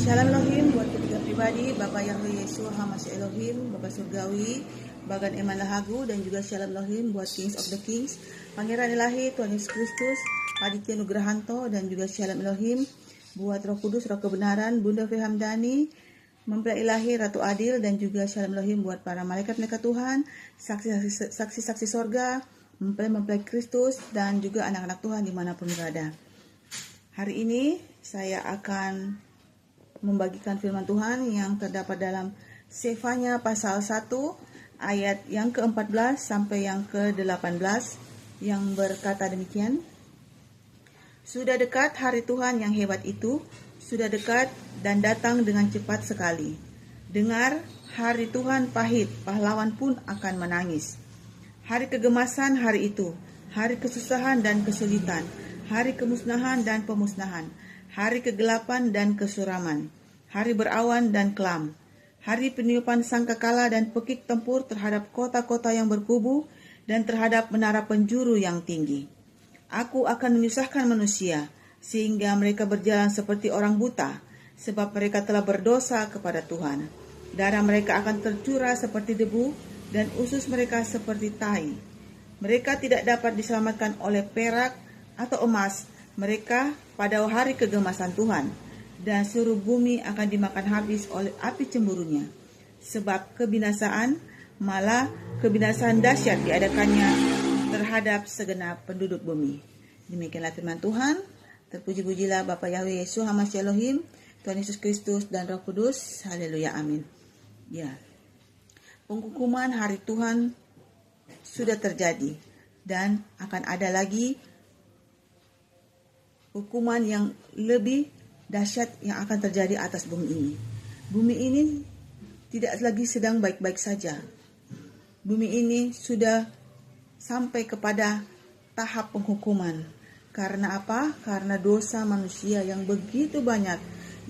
Shalom Elohim buat ketiga pribadi, Bapak Yahweh Yeshua Hamasya Elohim, Bapak Surgawi, Bagan Eman Lahagu, dan juga Shalom Elohim buat Kings of the Kings, Pangeran Ilahi, Tuhan Yesus Kristus, Aditya Nugrahanto, dan juga Shalom Elohim buat Roh Kudus, Roh Kebenaran, Bunda Fehamdani, Mempelai Ilahi, Ratu Adil, dan juga Shalom Elohim buat para malaikat-malaikat Tuhan, saksi-saksi sorga, mempelai Kristus, dan juga anak-anak Tuhan dimanapun berada. Hari ini saya akan membagikan firman Tuhan yang terdapat dalam Sefanya pasal 1 ayat yang ke-14 sampai yang ke-18 yang berkata demikian. Sudah dekat hari Tuhan yang hebat itu, sudah dekat dan datang dengan cepat sekali. Dengar, hari Tuhan pahit, pahlawan pun akan menangis. Hari kegemasan hari itu, hari kesusahan dan kesulitan, hari kemusnahan dan pemusnahan, hari kegelapan dan kesuraman, hari berawan dan kelam, hari peniupan sangkakala dan pekik tempur terhadap kota-kota yang berkubu dan terhadap menara penjuru yang tinggi. Aku akan menyusahkan manusia, sehingga mereka berjalan seperti orang buta, sebab mereka telah berdosa kepada Tuhan. Darah mereka akan tercurah seperti debu, dan usus mereka seperti tai. Mereka tidak dapat diselamatkan oleh perak atau emas mereka pada hari kegemasan Tuhan, dan seluruh bumi akan dimakan habis oleh api cemburunya. Sebab malah kebinasaan dahsyat diadakannya terhadap segenap penduduk bumi. Demikianlah firman Tuhan. Terpuji-pujilah Bapa Yahweh Yeshua Hamasya Elohim, Tuhan Yesus Kristus dan Roh Kudus. Haleluya, amin. Ya, penghukuman hari Tuhan sudah terjadi dan akan ada lagi hukuman yang lebih dahsyat yang akan terjadi atas bumi ini. Bumi ini tidak lagi sedang baik-baik saja. Bumi ini sudah sampai kepada tahap penghukuman. Karena apa? Karena dosa manusia yang begitu banyak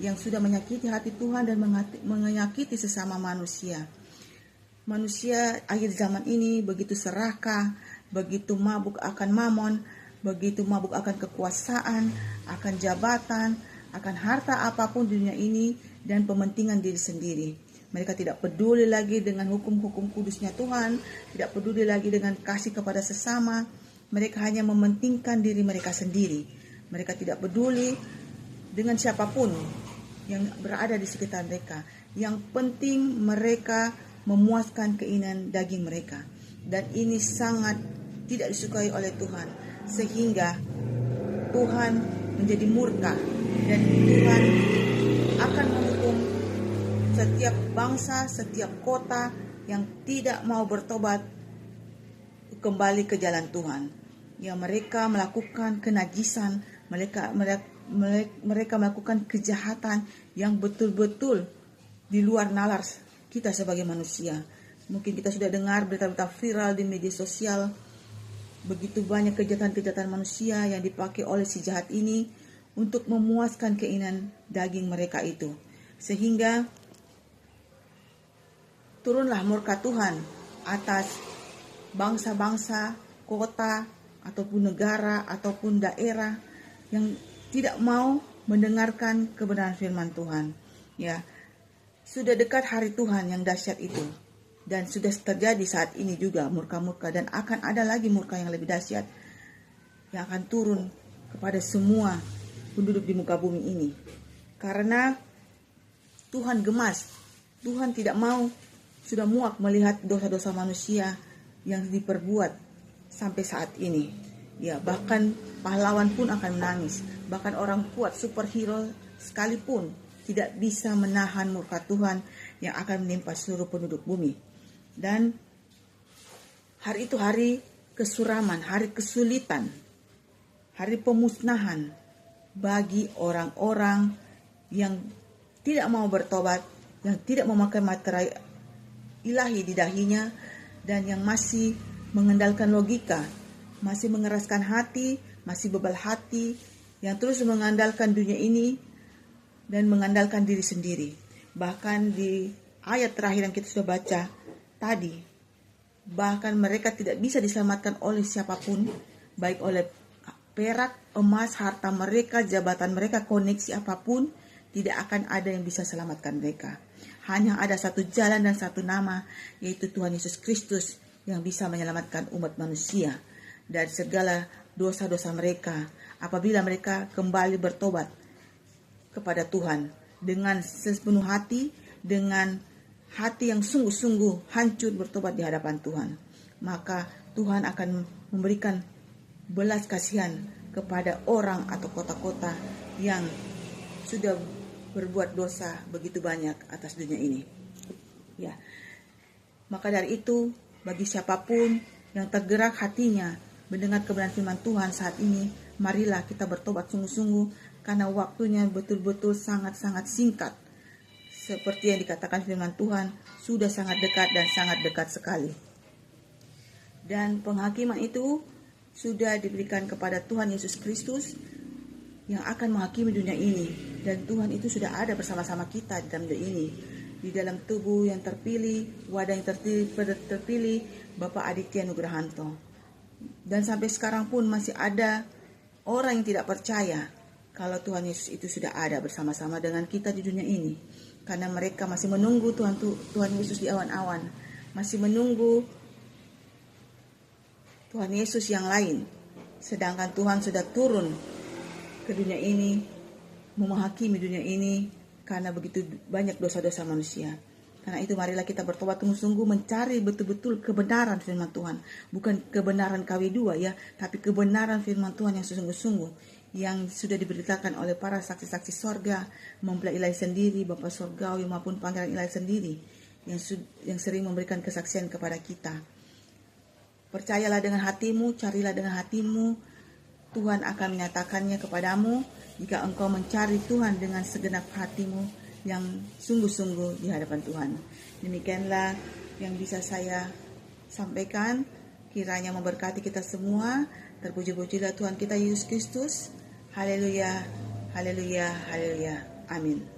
yang sudah menyakiti hati Tuhan dan menyakiti sesama manusia. Manusia akhir zaman ini begitu serakah, begitu mabuk akan mamon, begitu mabuk akan kekuasaan, akan jabatan, akan harta apapun di dunia ini dan pementingan diri sendiri. Mereka tidak peduli lagi dengan hukum-hukum kudusnya Tuhan, tidak peduli lagi dengan kasih kepada sesama. Mereka hanya mementingkan diri mereka sendiri. Mereka tidak peduli dengan siapapun yang berada di sekitar mereka. Yang penting mereka memuaskan keinginan daging mereka. Dan ini sangat tidak disukai oleh Tuhan. Sehingga Tuhan menjadi murka. Dan Tuhan akan menghukum setiap bangsa, setiap kota yang tidak mau bertobat kembali ke jalan Tuhan. Ya, mereka melakukan kenajisan, mereka melakukan kejahatan yang betul-betul di luar nalar kita sebagai manusia. Mungkin kita sudah dengar berita-berita viral di media sosial, begitu banyak kejahatan-kejahatan manusia yang dipakai oleh si jahat ini untuk memuaskan keinginan daging mereka itu. Sehingga turunlah murka Tuhan atas bangsa-bangsa, kota, ataupun negara, ataupun daerah yang tidak mau mendengarkan kebenaran firman Tuhan. Ya, sudah dekat hari Tuhan yang dahsyat itu. Dan sudah terjadi saat ini juga murka-murka. Dan akan ada lagi murka yang lebih dahsyat yang akan turun kepada semua penduduk di muka bumi ini. Karena Tuhan gemas. Tuhan tidak mau, sudah muak melihat dosa-dosa manusia yang diperbuat sampai saat ini. Ya, bahkan pahlawan pun akan menangis. Bahkan orang kuat, superhero sekalipun tidak bisa menahan murka Tuhan yang akan menimpa seluruh penduduk bumi. Dan hari itu hari kesuraman, hari kesulitan, hari pemusnahan bagi orang-orang yang tidak mau bertobat, yang tidak memakai materai ilahi di dahinya, dan yang masih mengandalkan logika, masih mengeraskan hati, masih bebal hati, yang terus mengandalkan dunia ini dan mengandalkan diri sendiri. Bahkan di ayat terakhir yang kita sudah baca tadi, bahkan mereka tidak bisa diselamatkan oleh siapapun, baik oleh perak, emas, harta mereka, jabatan mereka, koneksi apapun, tidak akan ada yang bisa selamatkan mereka. Hanya ada satu jalan dan satu nama, yaitu Tuhan Yesus Kristus yang bisa menyelamatkan umat manusia dari segala dosa-dosa mereka apabila mereka kembali bertobat kepada Tuhan dengan sepenuh hati, dengan hati yang sungguh-sungguh hancur bertobat di hadapan Tuhan. Maka Tuhan akan memberikan belas kasihan kepada orang atau kota-kota yang sudah berbuat dosa begitu banyak atas dunia ini. Ya. Maka dari itu, bagi siapapun yang tergerak hatinya mendengar kebenaran firman Tuhan saat ini, marilah kita bertobat sungguh-sungguh, karena waktunya betul-betul sangat-sangat singkat. Seperti yang dikatakan firman Tuhan, sudah sangat dekat dan sangat dekat sekali. Dan penghakiman itu sudah diberikan kepada Tuhan Yesus Kristus yang akan menghakimi dunia ini. Dan Tuhan itu sudah ada bersama-sama kita di dalam dunia ini. Di dalam tubuh yang terpilih, wadah yang terpilih, Bapak Aditya Nugrahanto. Dan sampai sekarang pun masih ada orang yang tidak percaya kalau Tuhan Yesus itu sudah ada bersama-sama dengan kita di dunia ini. Karena mereka masih menunggu Tuhan Yesus di awan-awan. Masih menunggu Tuhan Yesus yang lain. Sedangkan Tuhan sudah turun ke dunia ini, menghakimi dunia ini karena begitu banyak dosa-dosa manusia. Karena itu marilah kita bertobat sungguh-sungguh, mencari betul-betul kebenaran firman Tuhan. Bukan kebenaran KW2 ya, tapi kebenaran firman Tuhan yang sungguh-sungguh, yang sudah diberitakan oleh para saksi-saksi sorga, mempelai ilahi sendiri, Bapa Sorgawi maupun Pangeran Ilahi sendiri, yang sering memberikan kesaksian kepada kita. Percayalah dengan hatimu, carilah dengan hatimu, Tuhan akan menyatakannya kepadamu jika engkau mencari Tuhan dengan segenap hatimu yang sungguh-sungguh di hadapan Tuhan. Demikianlah yang bisa saya sampaikan. Kiranya memberkati kita semua. Terpuji-pujilah Tuhan kita Yesus Kristus. Haleluya, haleluya, haleluya. Amin.